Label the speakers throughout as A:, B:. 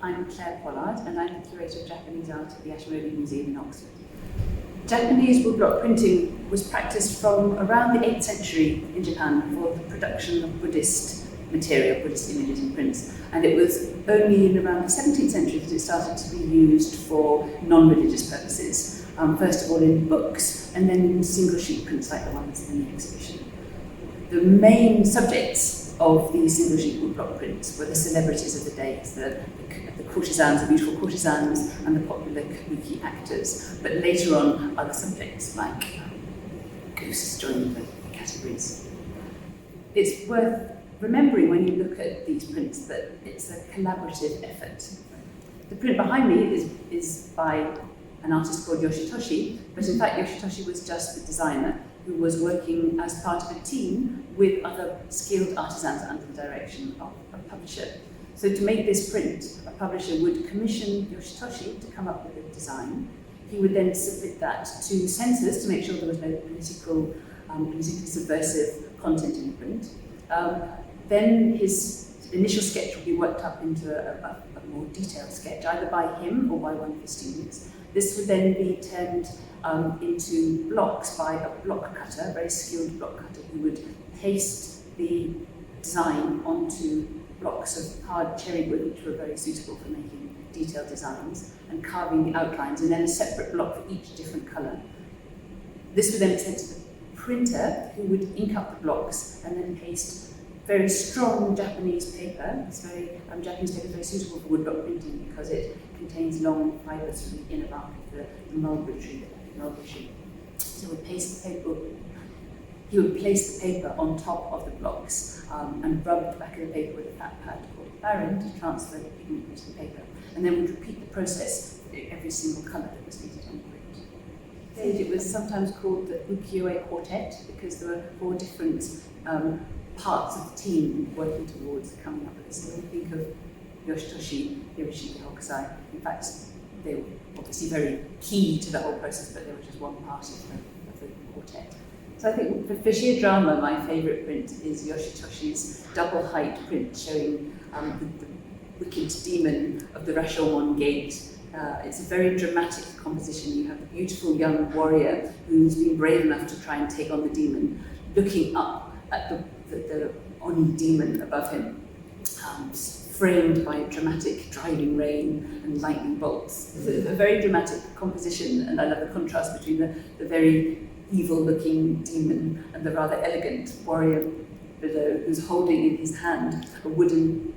A: I'm Clare Pollard, and I'm the Curator of Japanese Art at the Ashmolean Museum in Oxford. Japanese woodblock printing was practiced from around the 8th century in Japan for the production of Buddhist material, Buddhist images and prints. And it was only in around the 17th century that it started to be used for non-religious purposes. First of all in books, and then in single sheet prints like the ones in the exhibition. The main subjects of these single sheet woodblock prints were the celebrities of the day, the courtesans, the beautiful courtesans, and the popular kabuki actors. But later on, other subjects like ghosts joined the categories. It's worth remembering when you look at these prints that it's a collaborative effort. The print behind me is by an artist called Yoshitoshi, but in fact Yoshitoshi was just the designer who was working as part of a team with other skilled artisans under the direction of a publisher. So to make this print, a publisher would commission Yoshitoshi to come up with a design. He would then submit that to censors to make sure there was no politically subversive content in the print. Then his initial sketch would be worked up into a more detailed sketch, either by him or by one of his students. This would then be turned into blocks by a block cutter, a very skilled block cutter, who would paste the design onto blocks of hard cherry wood, which were very suitable for making detailed designs, and carving the outlines, and then a separate block for each different colour. This would then be sent to the printer, who would ink up the blocks and then paste very strong Japanese paper. This Japanese paper is very suitable for woodblock printing because it contains long fibres from the inner bark of the mulberry tree. So he would place the paper on top of the blocks and rub the back of the paper with a fat pad called baron to transfer the pigment into the paper, and then would repeat the process for every single colour that was needed on the print. It was sometimes called the ukiyo-e quartet because there were 4 different parts of the team working towards coming up with this. So when you think of Yoshitoshi, Hiroshi, Hokusai, in fact, they were obviously very key to the whole process, but they were just one part of the quartet. So I think for sheer drama, my favourite print is Yoshitoshi's double height print showing the wicked demon of the Rashomon Gate. It's a very dramatic composition. You have the beautiful young warrior who's been brave enough to try and take on the demon, looking up at the Oni demon above him, framed by dramatic driving rain and lightning bolts. It's a very dramatic composition, and I love the contrast between the very evil-looking demon and the rather elegant warrior below, who's holding in his hand a wooden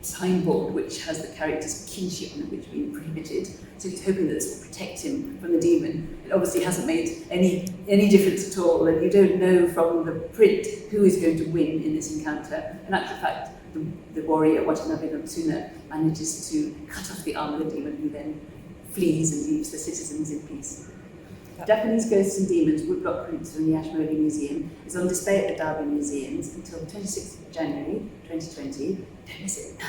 A: signboard which has the characters kinshi on it, which mean prohibited. So he's hoping that this will protect him from the demon. It obviously hasn't made any difference at all, and you don't know from the print who is going to win in this encounter. In actual fact, the warrior Watanabe no Tsuna manages to cut off the arm of the demon, who then flees and leaves the citizens in peace. Japanese Ghosts and Demons woodblock prints from the Ashmolean Museum is on display at the Derby Museums until the 26th of January 2020. Don't miss it.